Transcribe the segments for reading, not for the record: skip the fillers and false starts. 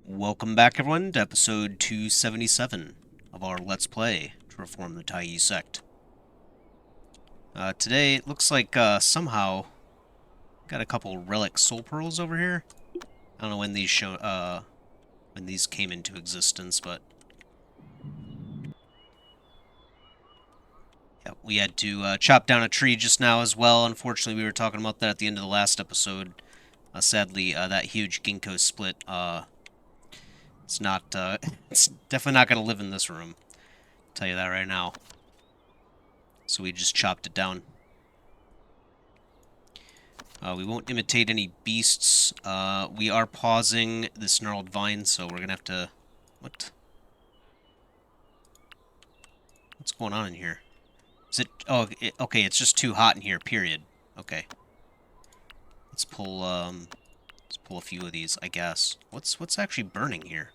Welcome back, everyone, to episode 277 of our Let's Play to reform the Taiyi Sect. Today, it looks like somehow got a couple relic soul pearls over here. I don't know when these came into existence, but yeah, we had to chop down a tree just now as well. Unfortunately, we were talking about that at the end of the last episode. Sadly, that huge ginkgo split it's not it's definitely not going to live in this room. I'll tell you that right now. So we just chopped it down. We won't imitate any beasts. We are pausing this gnarled vine, so we're gonna have to... What? What's going on in here? Is it... Oh, okay, it's just too hot in here, period. Okay. Let's pull a few of these, I guess. What's actually burning here?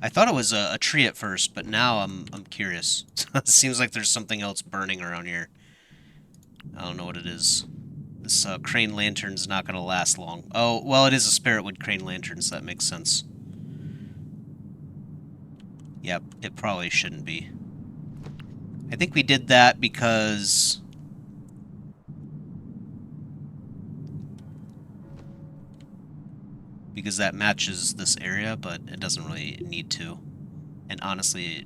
I thought it was a tree at first, but now I'm curious. It seems like there's something else burning around here. I don't know what it is. This crane lantern's not going to last long. Oh, well, it is a spiritwood crane lantern, so that makes sense. Yep, it probably shouldn't be. I think we did that because... that matches this area, but it doesn't really need to. And honestly, it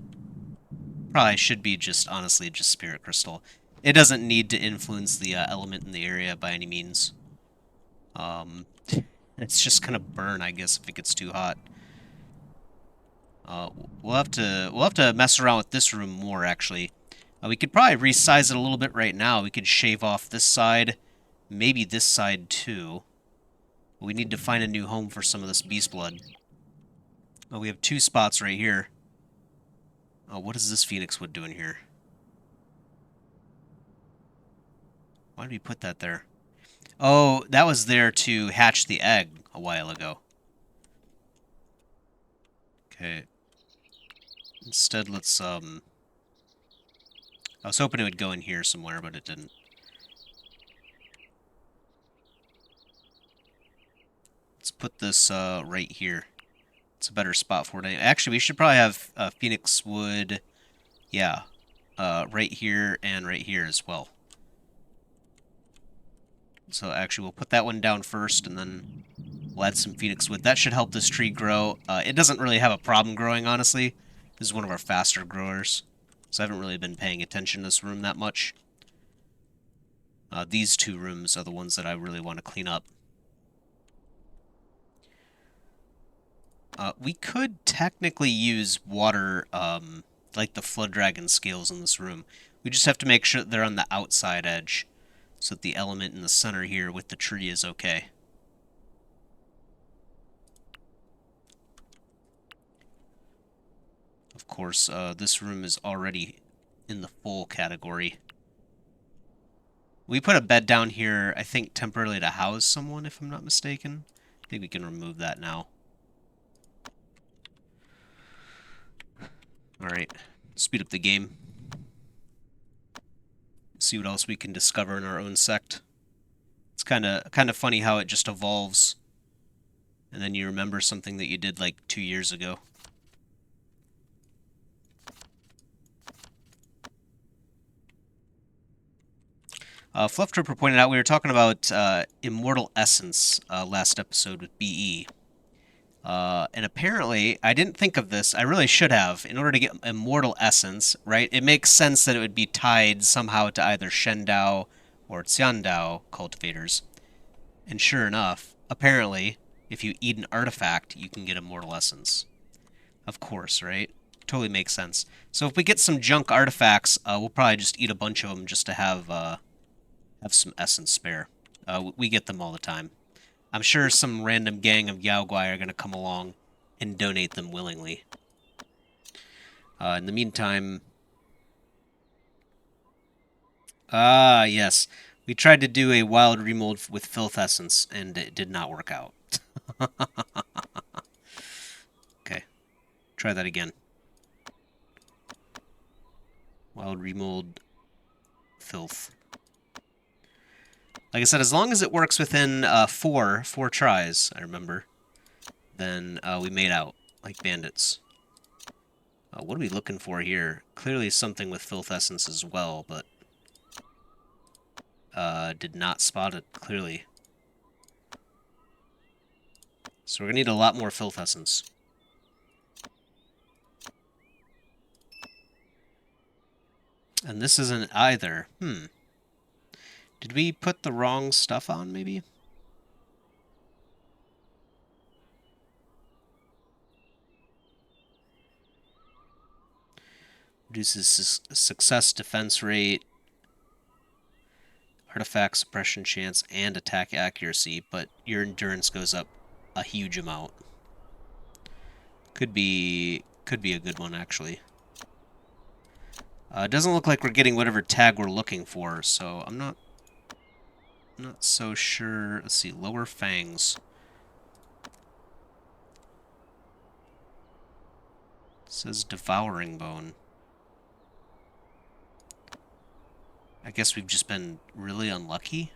probably should be just spirit crystal. It doesn't need to influence the element in the area by any means. It's just gonna burn, I guess, if it gets too hot. We'll have to mess around with this room more, actually. We could probably resize it a little bit right now. We could shave off this side, maybe this side too. We need to find a new home for some of this beast blood. Oh, we have two spots right here. Oh, what is this phoenix wood doing here? Why did we put that there? Oh, that was there to hatch the egg a while ago. Okay. Instead, let's, I was hoping it would go in here somewhere, but it didn't. Let's put this, right here. It's a better spot for it. Actually, we should probably have phoenix wood, yeah, right here and right here as well. So actually, we'll put that one down first, and then we'll add some phoenix wood. That should help this tree grow. It doesn't really have a problem growing, honestly. This is one of our faster growers, so I haven't really been paying attention to this room that much. These two rooms are the ones that I really want to clean up. We could technically use water, like the flood dragon scales in this room. We just have to make sure that they're on the outside edge, so that the element in the center here with the tree is okay. Of course, this room is already in the full category. We put a bed down here, I think, temporarily to house someone, if I'm not mistaken. I think we can remove that now. Alright, speed up the game. See what else we can discover in our own sect. It's kind of funny how it just evolves, and then you remember something that you did like 2 years ago. Fluff Trooper pointed out we were talking about Immortal Essence last episode with BE. And apparently, I didn't think of this. I really should have. In order to get Immortal Essence, right, it makes sense that it would be tied somehow to either Shendao or Xiandao cultivators. And sure enough, apparently, if you eat an artifact, you can get Immortal Essence. Of course, right? Totally makes sense. So if we get some junk artifacts, we'll probably just eat a bunch of them just to have some essence spare. We get them all the time. I'm sure some random gang of Yao Guai are going to come along and donate them willingly. In the meantime... yes. We tried to do a wild remold with filth essence, and it did not work out. Okay. Try that again. Wild remold filth. Like I said, as long as it works within four tries, I remember, then we made out like bandits. What are we looking for here? Clearly something with filth essence as well, but did not spot it clearly. So we're going to need a lot more filth essence. And this isn't either. Did we put the wrong stuff on, maybe? Reduces success defense rate, artifact suppression chance, and attack accuracy, but your endurance goes up a huge amount. Could be a good one, actually. It doesn't look like we're getting whatever tag we're looking for, so I'm not so sure. Let's see, lower fangs. It says devouring bone. I guess we've just been really unlucky.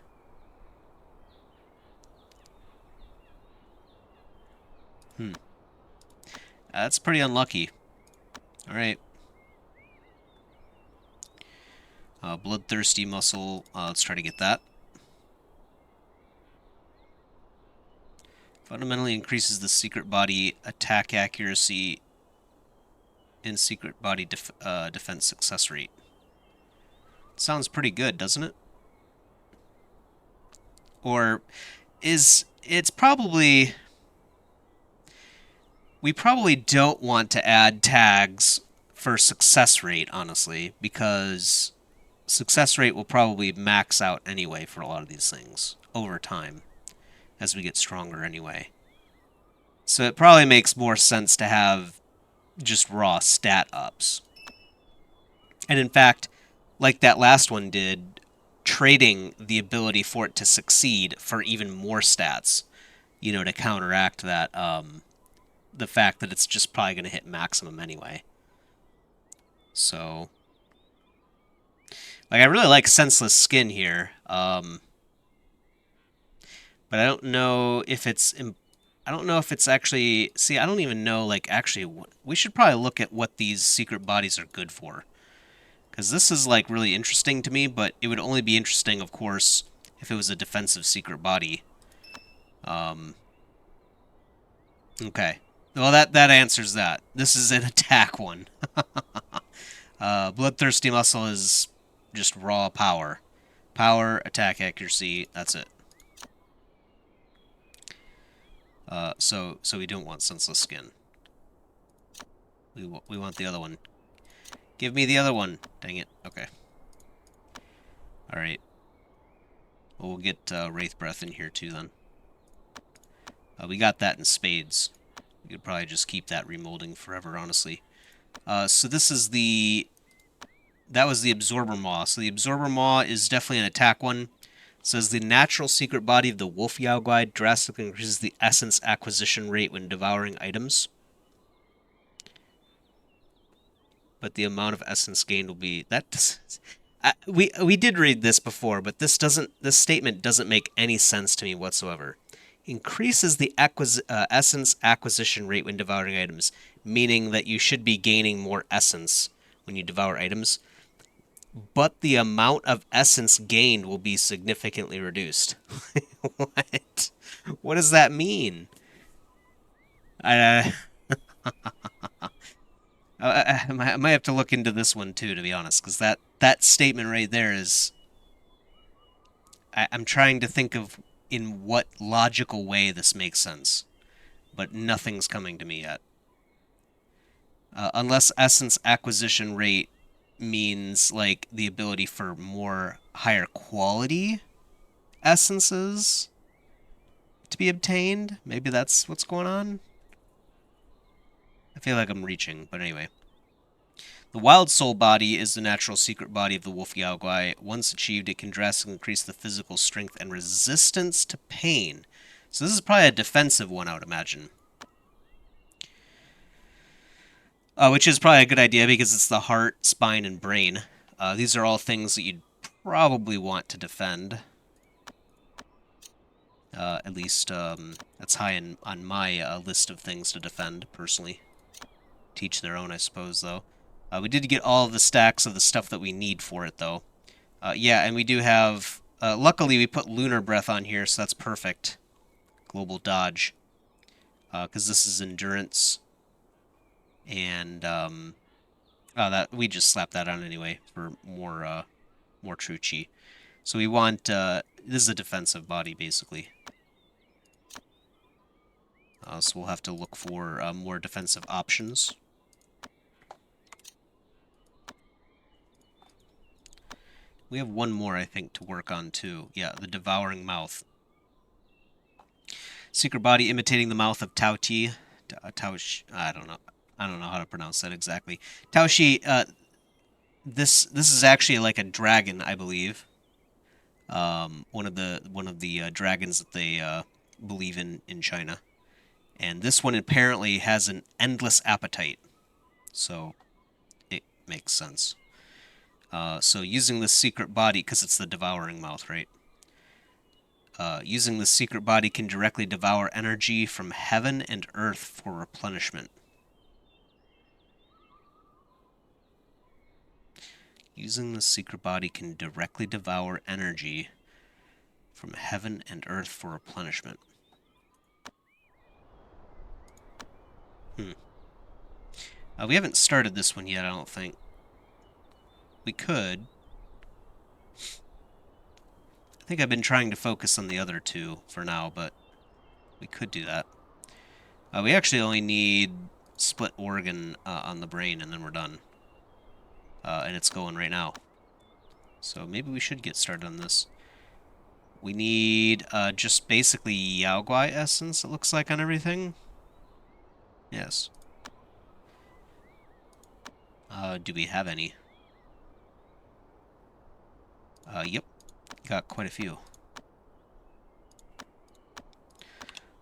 That's pretty unlucky. Alright. Bloodthirsty muscle. Let's try to get that. Fundamentally increases the secret body attack accuracy and secret body defense success rate. Sounds pretty good, doesn't it? Or it's probably... We probably don't want to add tags for success rate, honestly, because success rate will probably max out anyway for a lot of these things over time as we get stronger anyway. So it probably makes more sense to have just raw stat ups. And in fact, like that last one did, trading the ability for it to succeed for even more stats, you know, to counteract that, the fact that it's just probably going to hit maximum anyway. So, like, I really like Senseless Skin here, but I don't know if it's... I don't know if it's actually... See, I don't even know, like, actually... We should probably look at what these secret bodies are good for. Because this is, like, really interesting to me, but it would only be interesting, of course, if it was a defensive secret body. Okay. Well, that answers that. This is an attack one. Bloodthirsty muscle is just raw power. Power, attack accuracy, that's it. So we don't want Senseless Skin. We want the other one. Give me the other one. Dang it. Okay. Alright. Well, we'll get Wraith Breath in here too then. We got that in spades. We could probably just keep that remolding forever, honestly. So this is the... That was the Absorber Maw. So the Absorber Maw is definitely an attack one. It says the natural secret body of the Wolf Yaoguai drastically increases the essence acquisition rate when devouring items. But the amount of essence gained will be... we did read this before, but this statement doesn't make any sense to me whatsoever. Increases the essence acquisition rate when devouring items, meaning that you should be gaining more essence when you devour items, but the amount of essence gained will be significantly reduced. What? What does that mean? I might have to look into this one too, to be honest, because that statement right there is... I'm trying to think of in what logical way this makes sense, but nothing's coming to me yet. Unless essence acquisition rate means like the ability for more higher quality essences to be obtained. Maybe that's what's going on. I feel like I'm reaching, but anyway. The Wild Soul body is the natural secret body of the Wolf Yaoguai. Once achieved, it can drastically increase the physical strength and resistance to pain. So this is probably a defensive one, I would imagine. which is probably a good idea because it's the heart, spine, and brain. These are all things that you'd probably want to defend. At least that's high on my list of things to defend, personally. Teach their own, I suppose, though. We did get all of the stacks of the stuff that we need for it, though. Yeah, and we do have... luckily, we put Lunar Breath on here, so that's perfect. Global Dodge. Because this is Endurance. And... that we just slapped that on anyway for more true chi. So we want... this is a defensive body, basically. So we'll have to look for more defensive options. We have one more, I think, to work on, too. Yeah, the devouring mouth. Secret body imitating the mouth of Taiyi. I don't know. I don't know how to pronounce that exactly. Taiyi, this is actually like a dragon, I believe. One of the dragons that they believe in China. And this one apparently has an endless appetite. So it makes sense. So using this secret body, because it's the devouring mouth, right? Using the secret body can directly devour energy from heaven and earth for replenishment. Using the secret body can directly devour energy from heaven and earth for replenishment. We haven't started this one yet, I don't think. We could. I think I've been trying to focus on the other two for now, but we could do that. We actually only need split organ on the brain, and then we're done. And it's going right now. So maybe we should get started on this. We need just basically Yao Guai essence, it looks like, on everything. Yes. Do we have any? Yep. Got quite a few.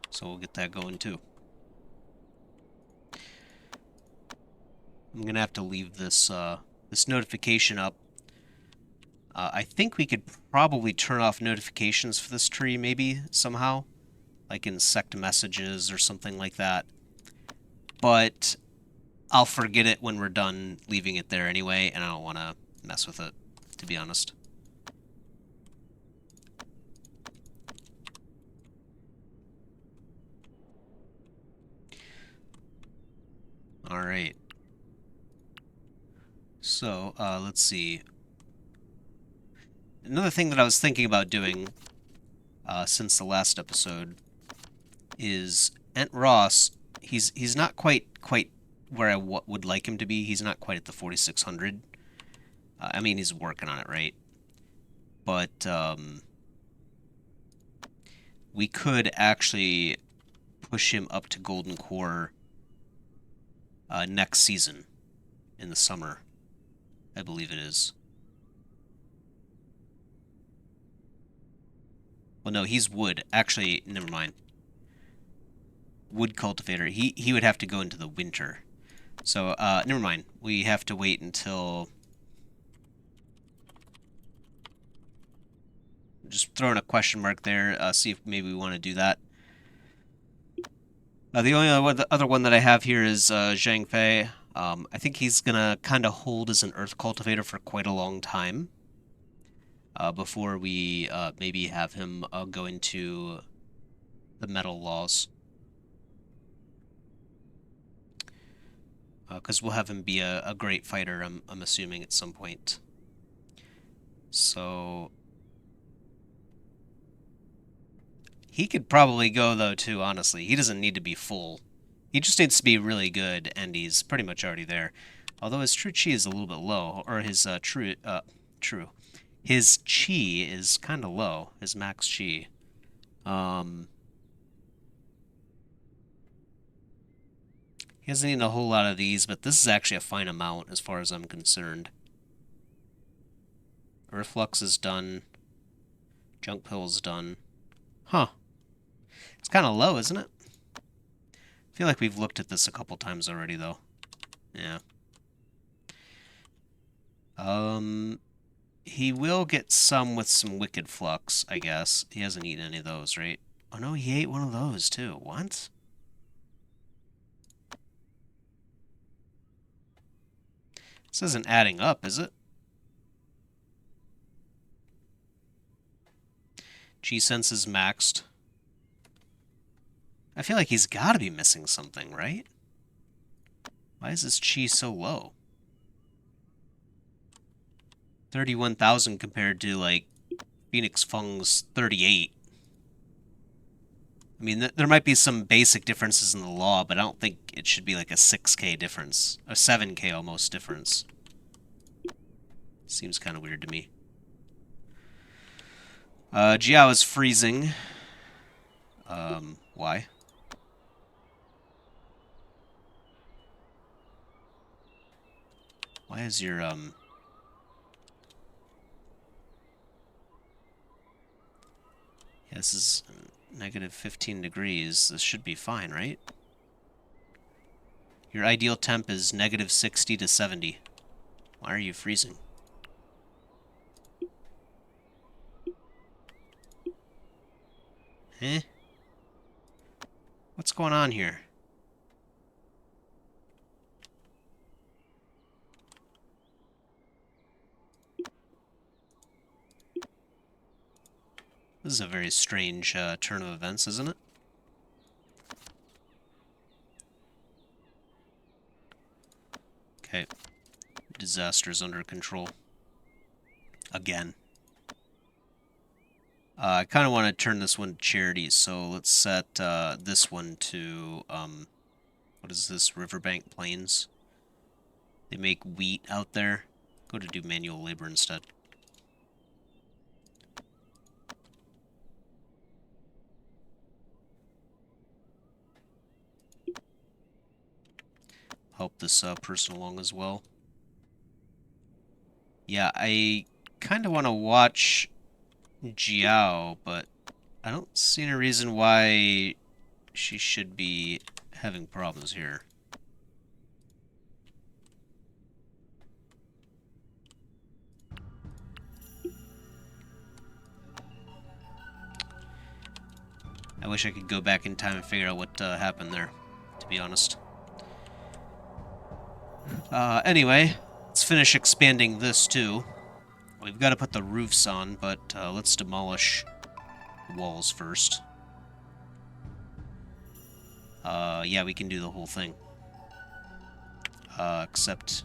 So we'll get that going too. I'm gonna have to leave this this notification up. I think we could probably turn off notifications for this tree, maybe, somehow. Like in Sect messages or something like that. But I'll forget it when we're done leaving it there anyway, and I don't want to mess with it, to be honest. Alright. So, let's see. Another thing that I was thinking about doing since the last episode is Ent Ross. He's not quite where I would like him to be. He's not quite at the 4600. I mean, he's working on it, right? But we could actually push him up to Golden Core next season in the summer, I believe it is. Well, no, he's wood. Actually, never mind. Wood cultivator. He would have to go into the winter. So, never mind. We have to wait until... Just throwing a question mark there, see if maybe we want to do that. The only other one that I have here is Zhang Fei. I think he's going to kind of hold as an earth cultivator for quite a long time. Before we maybe have him go into the metal laws. Because we'll have him be a great fighter, I'm assuming, at some point. So... He could probably go, though, too, honestly. He doesn't need to be full. He just needs to be really good, and he's pretty much already there. Although his true chi is a little bit low, or his his chi is kind of low, his max chi. He doesn't need a whole lot of these, but this is actually a fine amount as far as I'm concerned. Earthflux is done. Junk pill is done. Huh. It's kind of low, isn't it? I feel like we've looked at this a couple times already, though. Yeah. He will get some with some Wicked Flux, I guess. He hasn't eaten any of those, right? Oh no, he ate one of those too. What? This isn't adding up, is it? G-Sense is maxed. I feel like he's got to be missing something, right? Why is his chi so low? 31,000 compared to, like, Phoenix Fung's 38. I mean, there might be some basic differences in the law, but I don't think it should be like a 6K difference. A 7K almost difference. Seems kind of weird to me. Jiao is freezing. Why? Why is your, Yeah, this is negative 15 degrees. This should be fine, right? Your ideal temp is negative 60 to 70. Why are you freezing? Eh? What's going on here? This is a very strange turn of events, isn't it? Okay. Disaster's under control. Again. I kind of want to turn this one to charity, so let's set this one to, what is this, Riverbank Plains? They make wheat out there. Go to do manual labor instead. Help this person along as well. Yeah, I kind of want to watch Jiao, but I don't see any reason why she should be having problems here. I wish I could go back in time and figure out what happened there, to be honest. Anyway, let's finish expanding this too. We've got to put the roofs on, but let's demolish the walls first. Yeah, we can do the whole thing. Except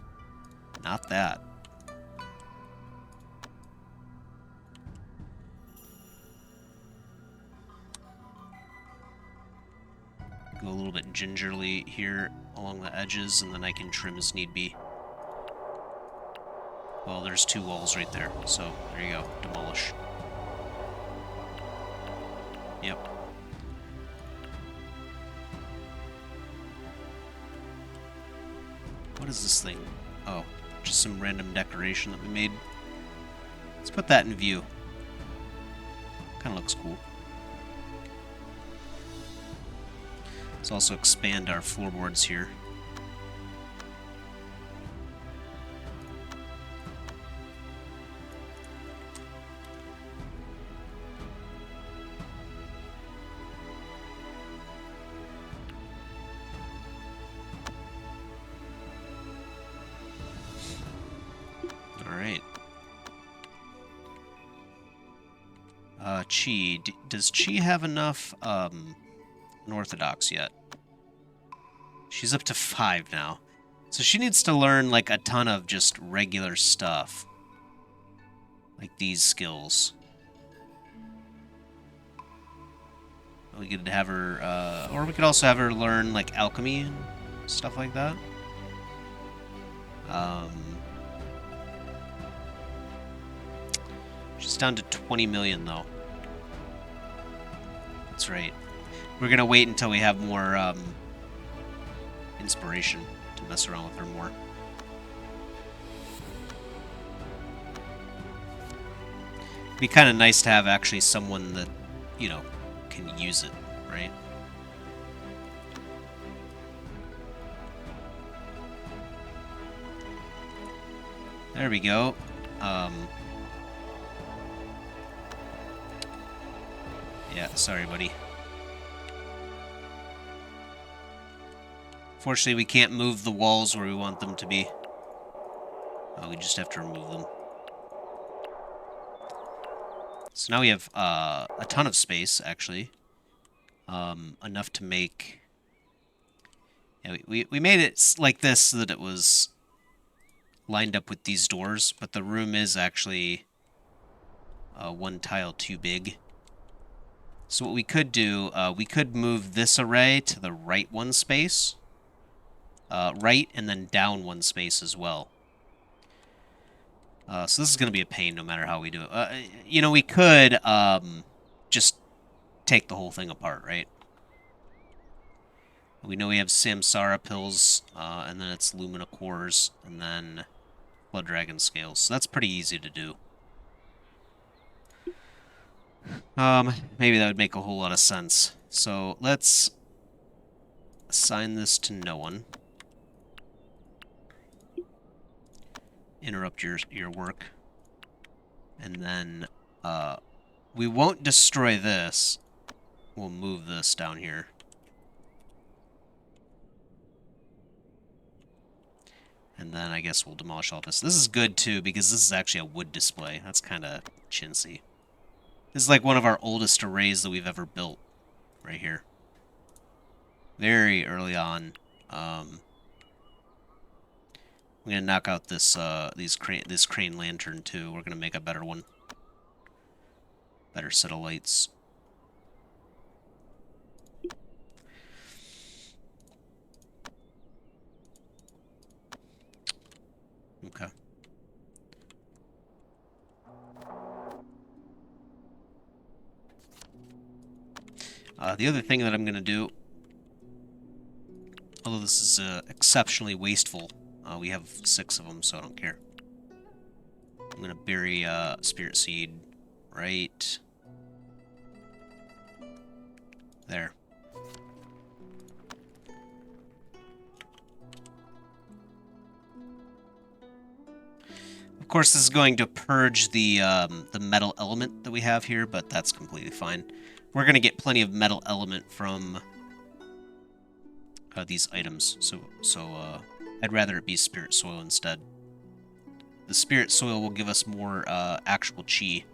not that. Go a little bit gingerly here along the edges, and then I can trim as need be. Well, there's two walls right there, so there you go. Demolish. Yep. What is this thing? Oh, just some random decoration that we made. Let's put that in view. Kind of looks cool. Let's also expand our floorboards here. Alright. Chi. Does Chi have enough, Unorthodox yet? She's up to 5 now. So she needs to learn, like, a ton of just regular stuff. Like these skills. We could have her, or we could also have her learn, like, alchemy and stuff like that. She's down to 20 million, though. That's right. We're gonna wait until we have more, inspiration to mess around with her more. It'd be kind of nice to have actually someone that, you know, can use it, right? There we go. Yeah, sorry, buddy. Fortunately, we can't move the walls where we want them to be. We just have to remove them. So now we have a ton of space, actually. Enough to make... Yeah, we made it like this so that it was lined up with these doors, but the room is actually one tile too big. So what we could do, we could move this array to the right one space. Right, and then down one space as well. So this is going to be a pain no matter how we do it. You know, we could just take the whole thing apart, right? We know we have Samsara pills, and then it's Lumina cores, and then Blood Dragon scales. So that's pretty easy to do. Maybe that would make a whole lot of sense. So let's assign this to no one. Interrupt your work. And then we won't destroy this. We'll move this down here. And then I guess we'll demolish all this. This is good too, because this is actually a wood display. That's kind of chintzy. This is like one of our oldest arrays that we've ever built, right here. Very early on. I'm gonna knock out this this crane lantern too. We're gonna make a better one. Better set of lights. Okay. The other thing that I'm gonna do, although this is exceptionally wasteful, we have 6 of them, so I don't care. I'm gonna bury spirit seed right there. Of course, this is going to purge the metal element that we have here, but that's completely fine. We're going to get plenty of metal element from these items, so I'd rather it be spirit soil instead. The spirit soil will give us more actual chi,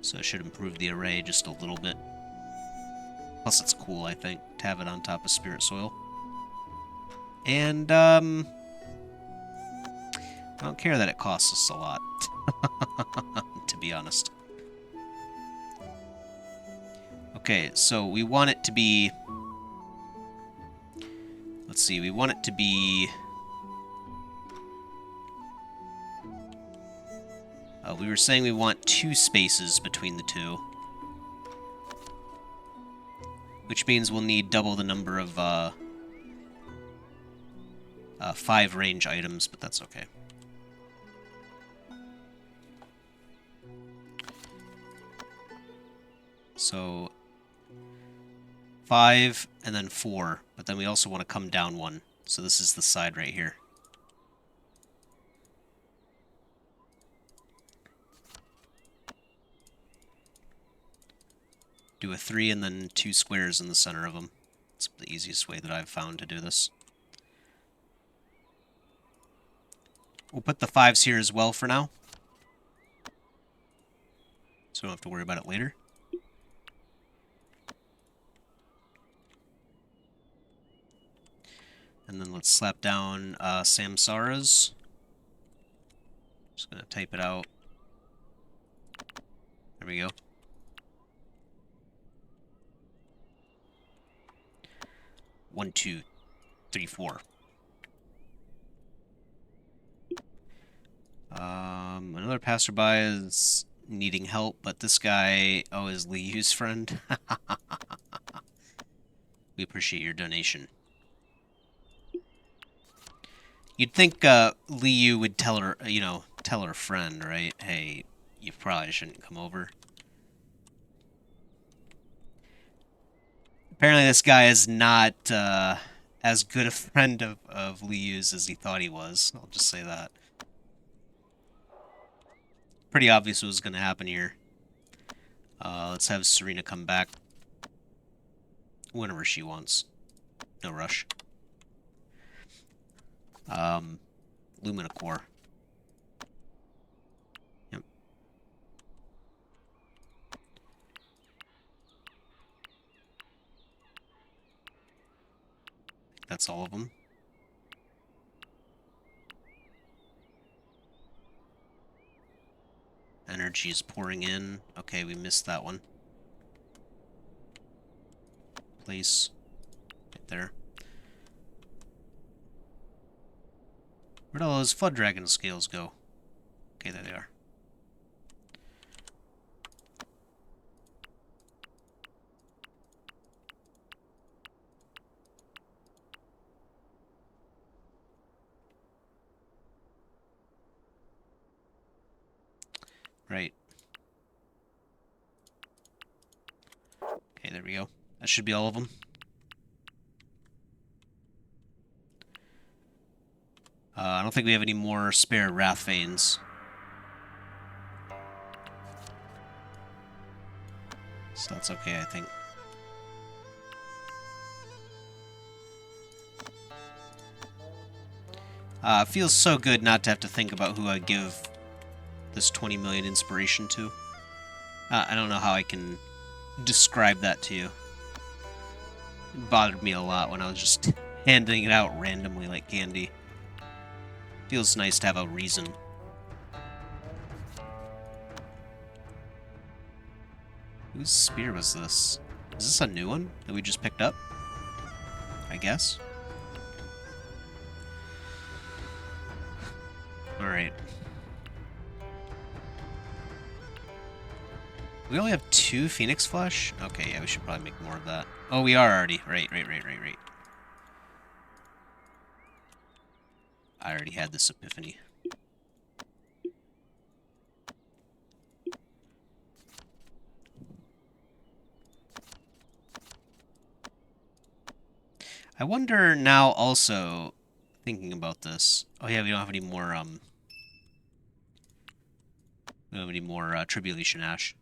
so it should improve the array just a little bit. Plus, it's cool, I think, to have it on top of spirit soil. And I don't care that it costs us a lot, to be honest. Okay, so we want it to be... Let's see, we want it to be... we were saying we want 2 spaces between the two. Which means we'll need double the number of 5 range items, but that's okay. So 5 and then 4, but then we also want to come down 1. So this is the side right here. Do a 3 and then 2 squares in the center of them. It's the easiest way that I've found to do this. We'll put the 5s here as well for now, so we don't have to worry about it later. And then let's slap down Samsara's. Just gonna type it out. There we go. One, two, three, 4. Another passerby is needing help, but this guy, oh, is Liyu's friend. We appreciate your donation. You'd think Liyu would tell her, tell her friend, right? Hey, you probably shouldn't come over. Apparently this guy is not as good a friend of Liyu's as he thought he was. I'll just say that. pretty obvious what was going to happen here. Let's have Serena come back whenever she wants. No rush. Lumina Core. Yep. That's all of them. Energy is pouring in. Okay, we missed that one. Place. Right there. Where'd all those Flood Dragon scales go? Okay, there they are. Right. Okay, there we go. That should be all of them. I don't think we have any more spare Wrath Veins. So that's okay, I think. It feels so good not to have to think about who I'd give this 20 million inspiration to. I don't know how I can describe that to you. It bothered me a lot when I was just handing it out randomly like candy. Feels nice to have a reason. Whose spear was this? Is this a new one that we just picked up? I guess. Alright. We only have 2 Phoenix Flesh? Okay, yeah, we should probably make more of that. Oh, we are already. Right. I already had this epiphany. I wonder now also, thinking about this. Oh yeah, we don't have any more, we don't have any more Tribulation Ash.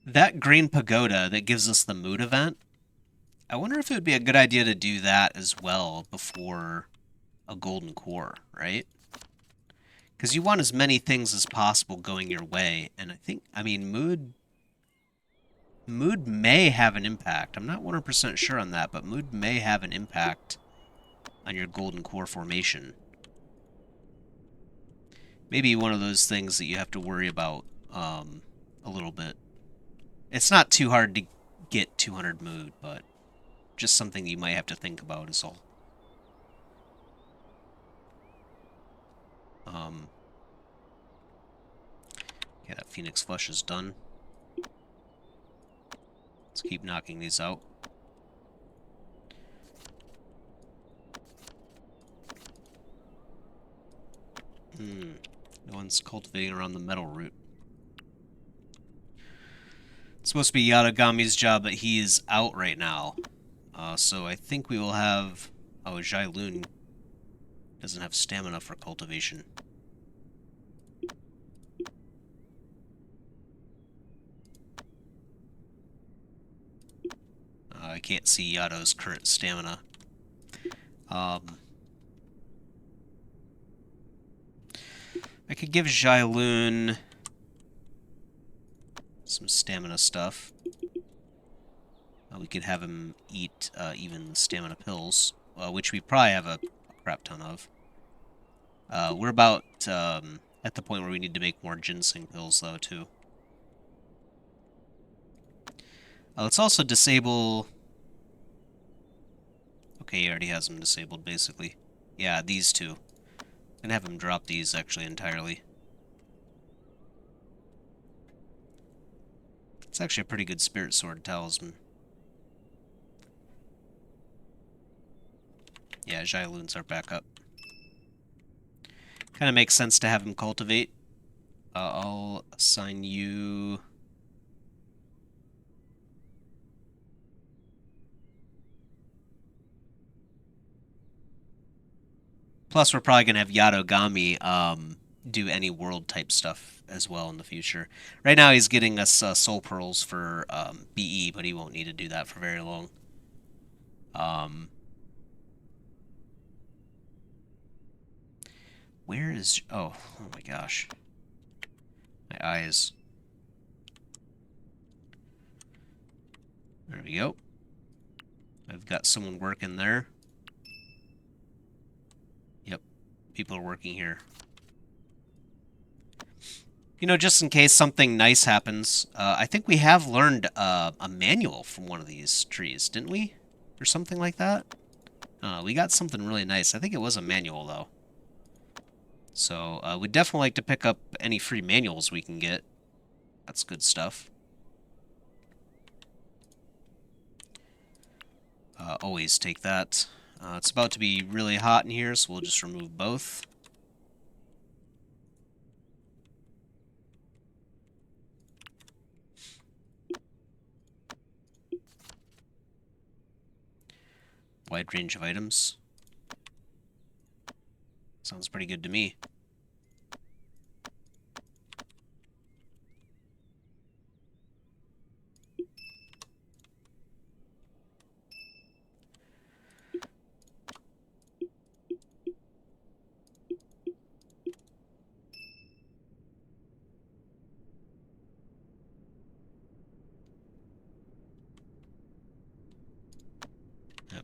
That Green Pagoda that gives us the mood event, I wonder if it would be a good idea to do that as well before a Golden Core, right? Because you want as many things as possible going your way, and I mean, mood may have an impact. I'm not 100% sure on that, but mood may have an impact on your Golden Core formation. Maybe one of those things that you have to worry about a little bit. It's not too hard to get 200 mood, but just something you might have to think about is all. Yeah, that Phoenix Flesh is done. Let's keep knocking these out. No one's cultivating around the metal root. It's supposed to be Yadogami's job, but he is out right now. So I think we will have... Oh, Jailun doesn't have stamina for cultivation. I can't see Yado's current stamina. I could give Jailun some stamina stuff. We could have him eat even stamina pills, which we probably have a crap ton of. We're about at the point where we need to make more ginseng pills, though, too. Let's also disable... Okay, he already has them disabled, basically. Yeah, these two. I'm gonna have him drop these, actually, entirely. It's actually a pretty good Spirit Sword Talisman. Yeah, Jailun's our backup. Kind of makes sense to have him cultivate. I'll assign you... Plus, we're probably going to have Yadogami do any world type stuff as well in the future. Right now he's getting us soul pearls for BE, but he won't need to do that for very long. Where is... oh my gosh. My eyes. There we go. I've got someone working there. Yep, people are working here. You know, just in case something nice happens, I think we have learned a manual from one of these trees, didn't we? Or something like that? We got something really nice. I think it was a manual, though. So, we'd definitely like to pick up any free manuals we can get. That's good stuff. Always take that. It's about to be really hot in here, so we'll just remove both. Wide range of items. Sounds pretty good to me.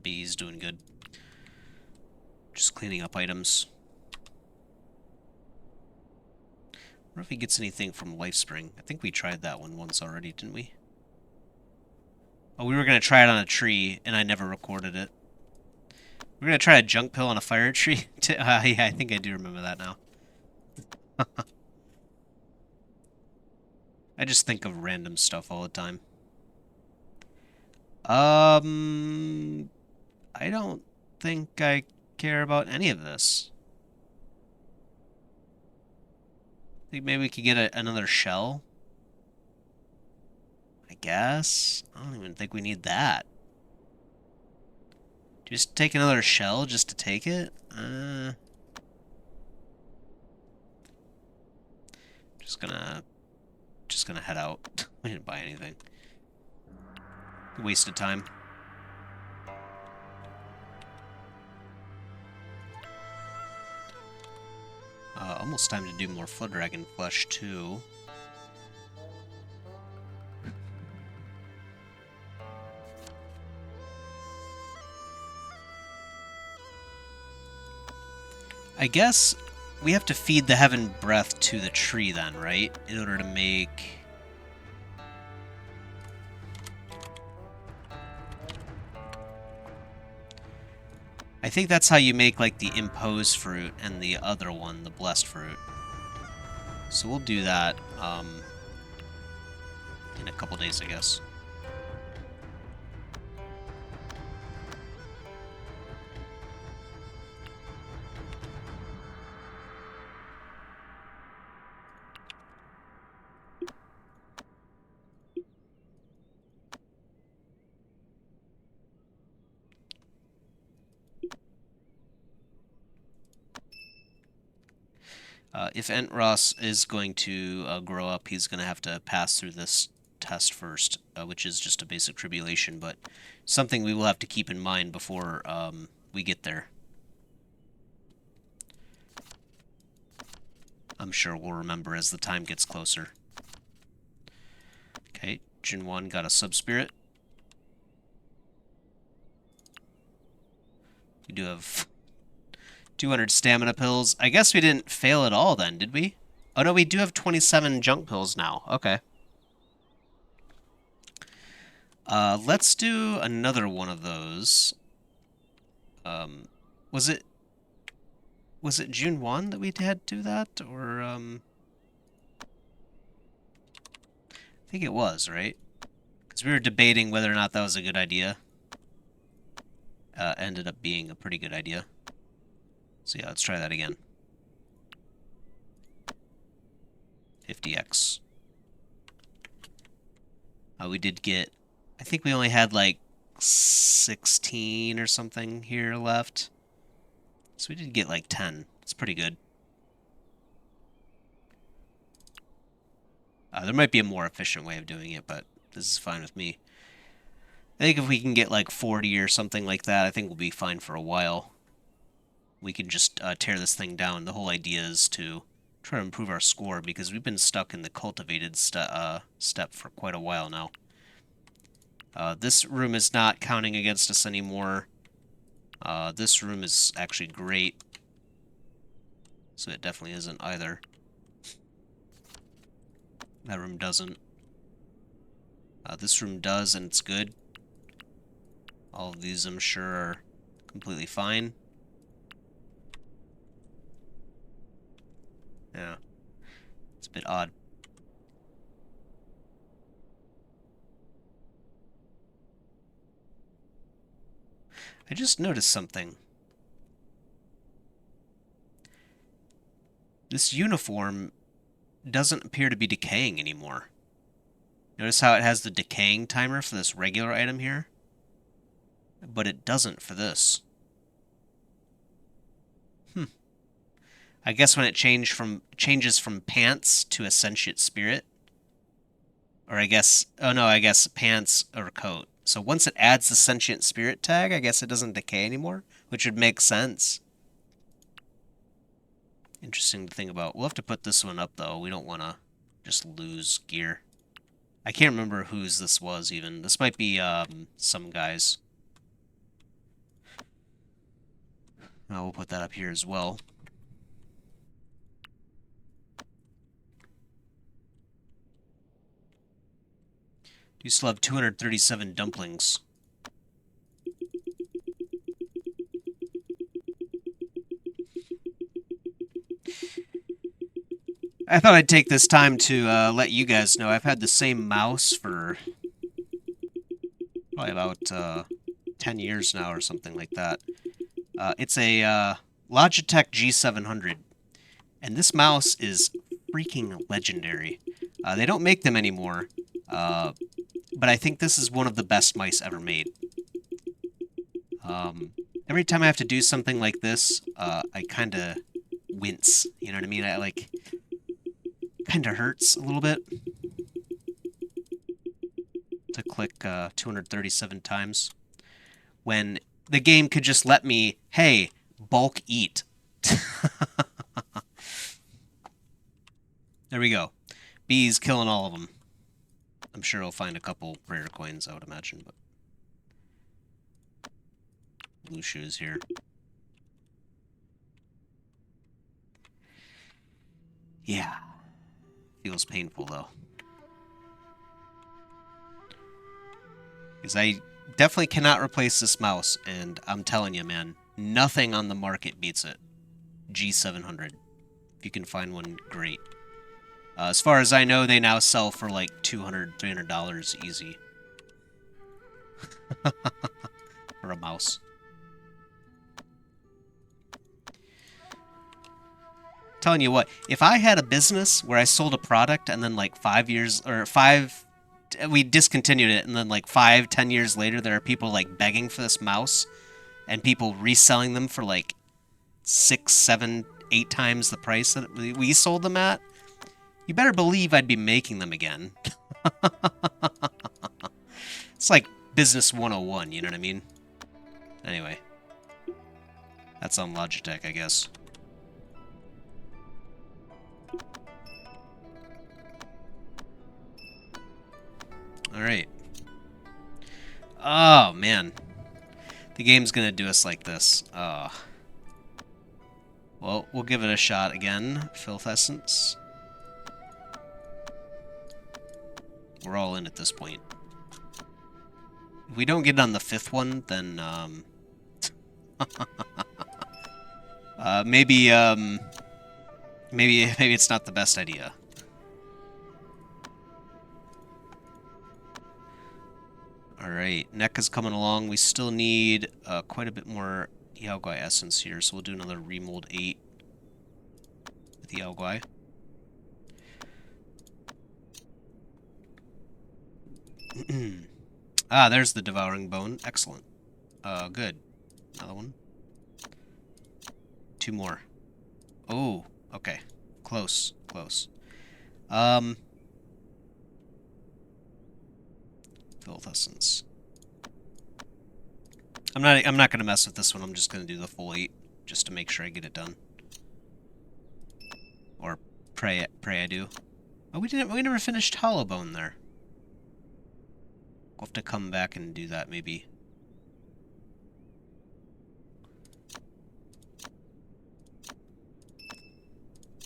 Bee's doing good. Just cleaning up items. I wonder if he gets anything from Lifespring. I think we tried that one once already, didn't we? Oh, we were going to try it on a tree, and I never recorded it. We were going to try a junk pill on a fire tree. Yeah, I think I do remember that now. I just think of random stuff all the time. I don't think I care about any of this. Think maybe we could get another shell? I guess? I don't even think we need that. Just take another shell just to take it? Just gonna head out. We didn't buy anything. Wasted time. Almost time to do more Flood Dragon flesh, too. I guess we have to feed the Heaven Breath to the tree then, right? In order to make... I think that's how you make, like, the Impose fruit and the other one, the Blessed fruit. So we'll do that in a couple days, I guess. If Entros is going to grow up, he's going to have to pass through this test first, which is just a basic tribulation, but something we will have to keep in mind before we get there. I'm sure we'll remember as the time gets closer. Okay, Jin 1 got a sub-spirit. We do have 200 stamina pills. I guess we didn't fail at all then, did we? Oh no, we do have 27 junk pills now. Okay. Let's do another one of those. Was it June 1 that we had to do that? Or, I think it was, right? Because we were debating whether or not that was a good idea. Ended up being a pretty good idea. So yeah, let's try that again. 50x. We did get... I think we only had like 16 or something here left. So we did get like 10. It's pretty good. There might be a more efficient way of doing it, but this is fine with me. I think if we can get like 40 or something like that, I think we'll be fine for a while. We can just tear this thing down. The whole idea is to try to improve our score because we've been stuck in the cultivated step for quite a while now. This room is not counting against us anymore. This room is actually great. So it definitely isn't either. That room doesn't. This room does, and it's good. All of these, I'm sure, are completely fine. Yeah. It's a bit odd. I just noticed something. This uniform doesn't appear to be decaying anymore. Notice how it has the decaying timer for this regular item here? But it doesn't for this. I guess when it changes from pants to a sentient spirit, or I guess, oh no, I guess pants or coat. So once it adds the sentient spirit tag, I guess it doesn't decay anymore, which would make sense. Interesting to think about. We'll have to put this one up though. We don't want to just lose gear. I can't remember whose this was even. This might be some guys. We'll put that up here as well. You still have 237 dumplings. I thought I'd take this time to let you guys know I've had the same mouse for probably about 10 years now or something like that. It's a Logitech G700, and this mouse is freaking legendary. They don't make them anymore, but I think this is one of the best mice ever made. Every time I have to do something like this, I kind of wince, you know what I mean? I like, kind of hurts a little bit to click 237 times when the game could just let me, hey, bulk eat. There we go. Bees killing all of them. I'm sure I'll find a couple rare coins, I would imagine, but blue shoes here. Yeah. Feels painful, though. Because I definitely cannot replace this mouse, and I'm telling you, man, nothing on the market beats it. G700. If you can find one, great. As far as I know, they now sell for like $200, $300 easy. For a mouse. Telling you what, if I had a business where I sold a product and then like 5 years, or we discontinued it, and then like 5, 10 years later, there are people like begging for this mouse, and people reselling them for like 6, 7, 8 times the price that we sold them at, you better believe I'd be making them again. It's like business 101, you know what I mean? Anyway. That's on Logitech, I guess. Alright. Oh, man. The game's gonna do us like this. Well, we'll give it a shot again. Filth Essence. We're all in at this point. If we don't get on the 5th one, then, maybe it's not the best idea. Alright, NECA's coming along. We still need quite a bit more Yaogwai essence here, so we'll do another remold 8 with the Yaogwai. Ah, there's the devouring bone. Excellent. Good. Another one. 2 more. Oh, okay. Close, close. Filth essence. I'm not gonna mess with this one. I'm just gonna do the full 8 just to make sure I get it done. Or pray I do. Oh, we never finished Hollow Bone there. We'll have to come back and do that maybe.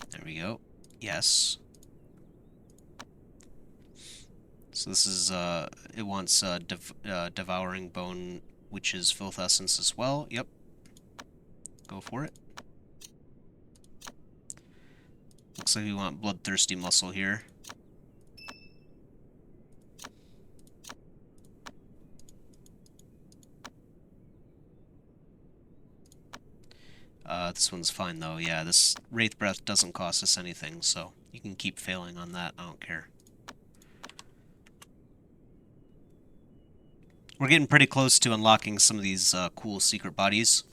There we go. Yes. So this is it wants devouring bone, which is filth essence as well. Yep. Go for it. Looks like we want bloodthirsty muscle here. This one's fine though. Yeah, this Wraith Breath doesn't cost us anything, so you can keep failing on that. I don't care. We're getting pretty close to unlocking some of these cool secret bodies.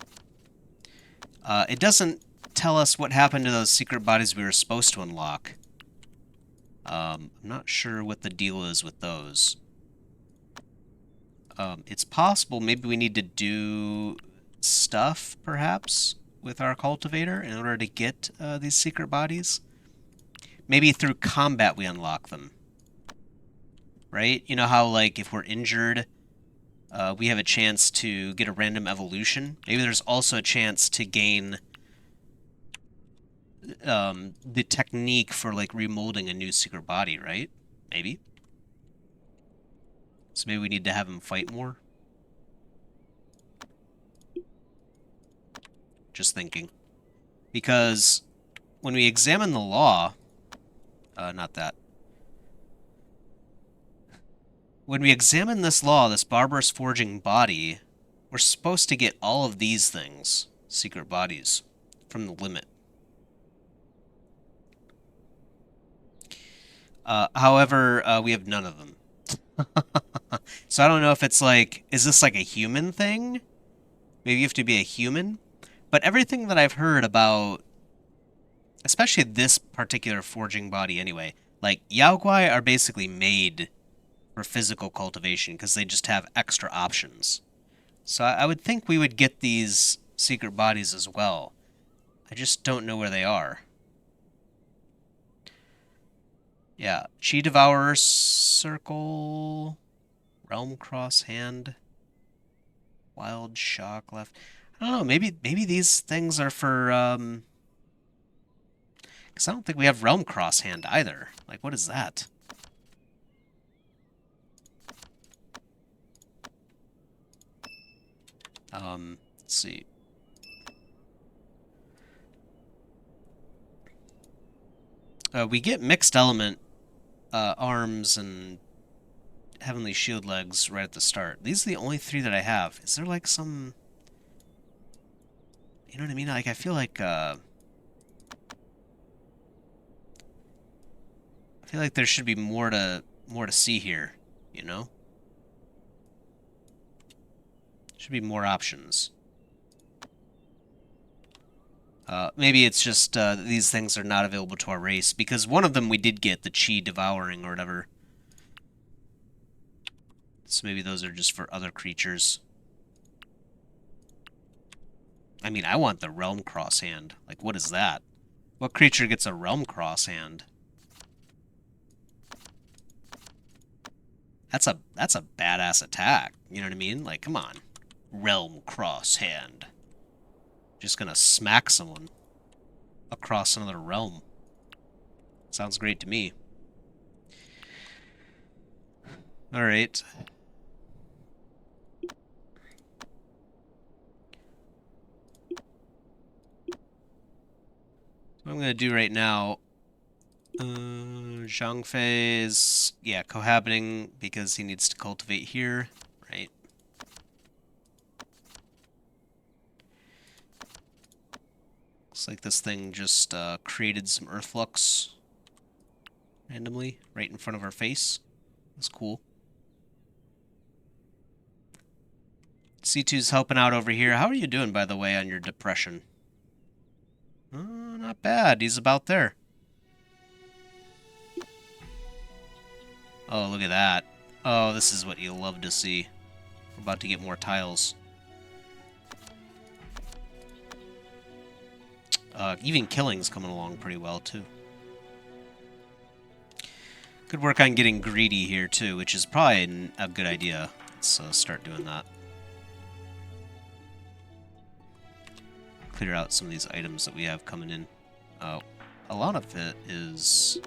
It doesn't tell us what happened to those secret bodies we were supposed to unlock. I'm not sure what the deal is with those. It's possible maybe we need to do stuff, perhaps, with our cultivator in order to get these secret bodies. Maybe through combat we unlock them. Right? You know how, like, if we're injured, we have a chance to get a random evolution? Maybe there's also a chance to gain the technique for, like, remolding a new secret body, right? Maybe. So maybe we need to have him fight more? Just thinking. Because when we examine the law... not that. When we examine this law, this barbarous forging body, we're supposed to get all of these things, secret bodies, from the limit. However, we have none of them. So I don't know if it's like, is this like a human thing? Maybe you have to be a human? But everything that I've heard about, especially this particular forging body anyway, like, Yaoguai are basically made for physical cultivation because they just have extra options. So I would think we would get these secret bodies as well. I just don't know where they are. Yeah, Chi Devourer Circle, Realm Cross Hand, Wild Shock left. I don't know, maybe these things are for, because I don't think we have Realm Cross Hand either. Like, what is that? Let's see. We get mixed element arms and heavenly shield legs right at the start. These are the only 3 that I have. Is there like some... You know what I mean? Like, I feel like there should be more to see here, you know? Should be more options. Maybe it's just these things are not available to our race, because one of them we did get, the Chi Devouring or whatever. So maybe those are just for other creatures. I mean, I want the Realm Cross Hand. Like, what is that? What creature gets a Realm Cross Hand? That's a badass attack. You know what I mean? Like, come on. Realm Cross Hand. Just gonna smack someone across another realm. Sounds great to me. Alright. What I'm gonna do right now... Zhangfei is, yeah, cohabiting because he needs to cultivate here, right? Looks like this thing just created some earthflux randomly right in front of our face. That's cool. C2's helping out over here. How are you doing, by the way, on your depression? Not bad. He's about there. Oh, look at that. Oh, this is what you love to see. We're about to get more tiles. Even killing's coming along pretty well, too. Good work on getting greedy here, too, which is probably a good idea. Let's start doing that. Clear out some of these items that we have coming in. A lot of it is...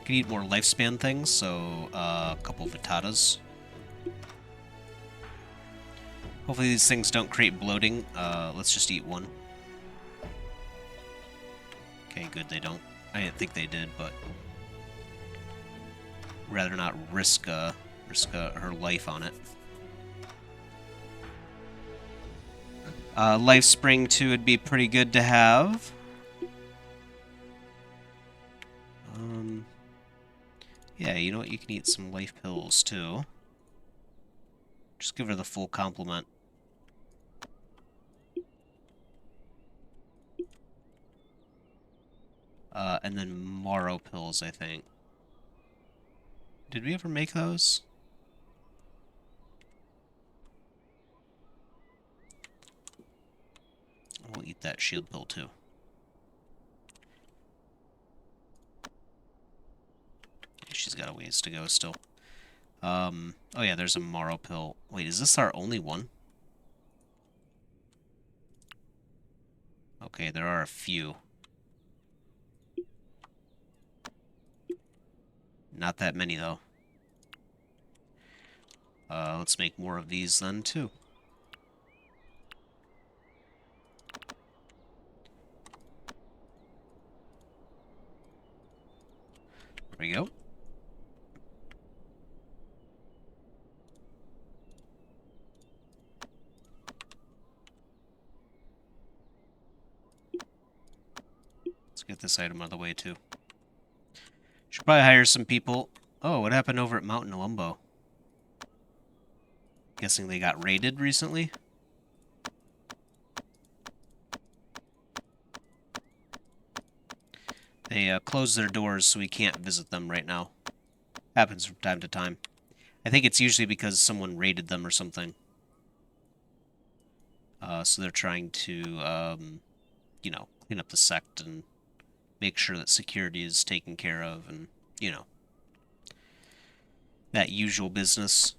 Could eat more lifespan things, so a couple of vitatas. Hopefully these things don't create bloating. Let's just eat one. Okay, good, they don't. I didn't think they did, but rather not risk her life on it. Life Spring 2 would be pretty good to have. Yeah, you know what? You can eat some life pills, too. Just give her the full complement. And then Morrow pills, I think. Did we ever make those? We'll eat that shield pill, too. She's got a ways to go still. Oh yeah, there's a Morrow pill. Wait, is this our only one? Okay, there are a few. Not that many, though. Let's make more of these then, too. There we go. Let's get this item out of the way, too. Should probably hire some people. Oh, what happened over at Mountain Lumbo? Guessing they got raided recently? They closed their doors, so we can't visit them right now. Happens from time to time. I think it's usually because someone raided them or something. So they're trying to, you know, clean up the sect and make sure that security is taken care of and, you know, that usual business.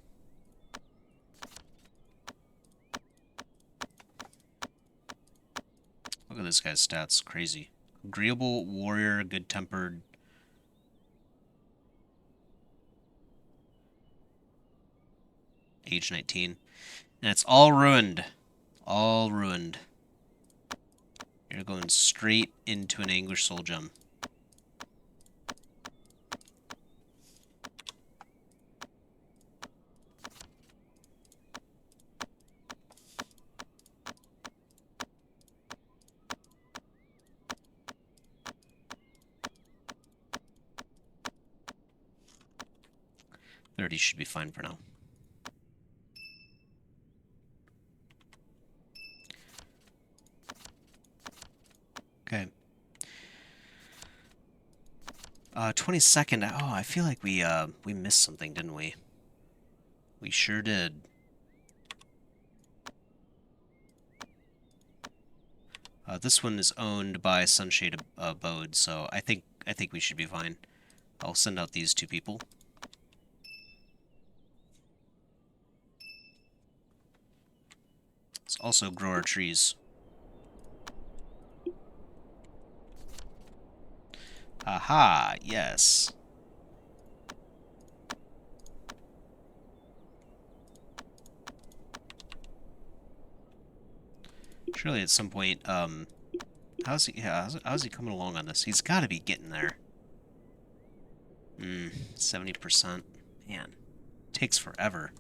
Look at this guy's stats. Crazy. Agreeable, warrior, good-tempered. Age 19. And it's all ruined. All ruined. You're going straight into an Anguish Soul Gem. Should be fine for now. Okay. 22nd. Oh, I feel like we missed something, didn't we? We sure did. This one is owned by Sunshade Abode, so I think we should be fine. I'll send out these two people. Let's also grow our trees. Aha, yes. Surely at some point, how's he coming along on this? He's got to be getting there. 70%. Man, takes forever.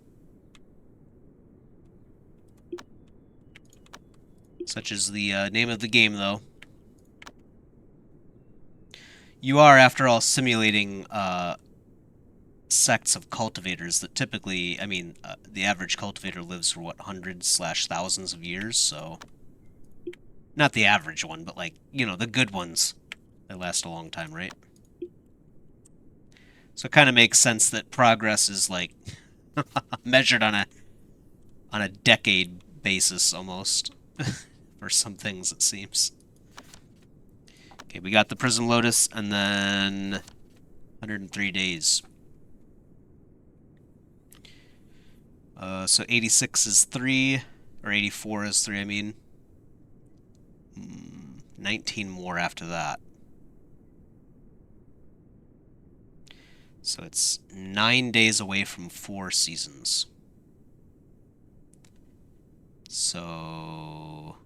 Such is the name of the game, though. You are, after all, simulating sects of cultivators that typically, I mean, the average cultivator lives for, what, hundreds/thousands of years, so Not the average one, but like, the good ones. They last a long time, right? So it kind of makes sense that progress is like measured on a decade basis almost for some things it seems. Okay, we got the Prism Lotus and then 103 days. So 86 is 3, or 84 is 3, I mean. 19 more after that. So it's 9 days away from 4 seasons. So...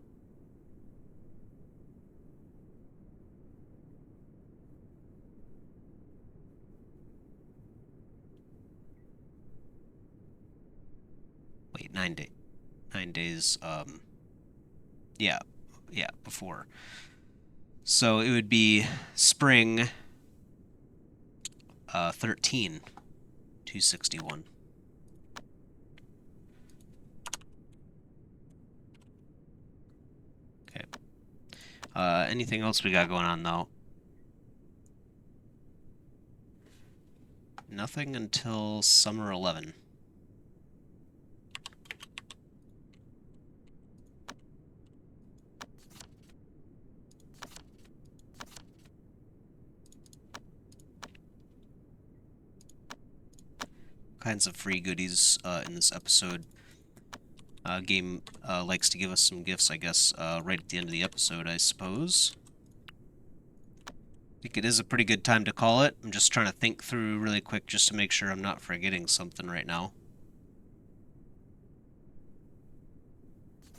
Wait, 9 days. 9 days, yeah, before. So it would be spring 13, 261. Okay. Anything else we got going on, though? Nothing until summer 11. Kinds of free goodies in this episode. Game likes to give us some gifts, I guess, right at the end of the episode, I suppose. I think it is a pretty good time to call it. I'm just trying to think through really quick just to make sure I'm not forgetting something right now.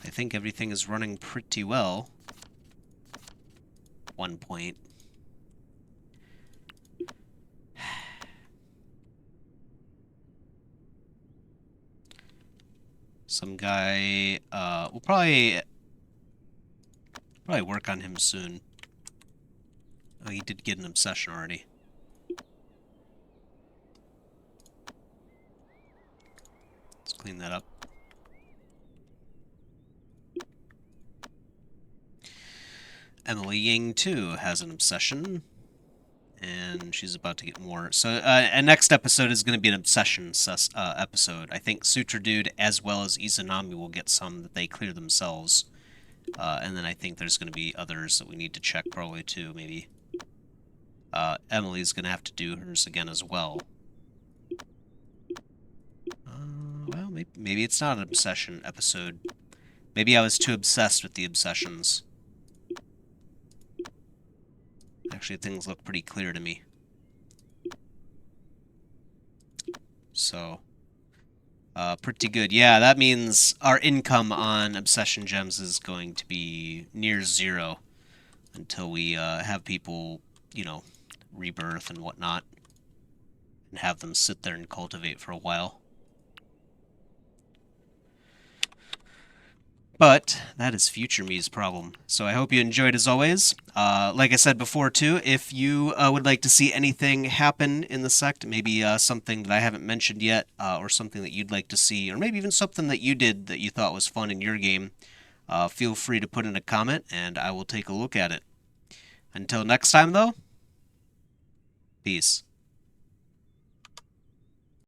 I think everything is running pretty well. 1 point. Some guy, we'll probably work on him soon. Oh, he did get an obsession already. Let's clean that up. Emily Ying, too, has an obsession. And she's about to get more. So, next episode is going to be an obsession episode. I think Sutra Dude as well as Izanami will get some that they clear themselves. And then I think there's going to be others that we need to check probably too. Maybe Emily's going to have to do hers again as well. Well, maybe it's not an obsession episode. Maybe I was too obsessed with the obsessions. Actually, things look pretty clear to me. So, pretty good. Yeah, that means our income on Obsession Gems is going to be near zero until we have people, rebirth and whatnot, and have them sit there and cultivate for a while. But that is future me's problem. So I hope you enjoyed as always. Like I said before too, if you would like to see anything happen in the sect, maybe something that I haven't mentioned yet, or something that you'd like to see, or maybe even something that you did that you thought was fun in your game, feel free to put in a comment and I will take a look at it. Until next time though, peace.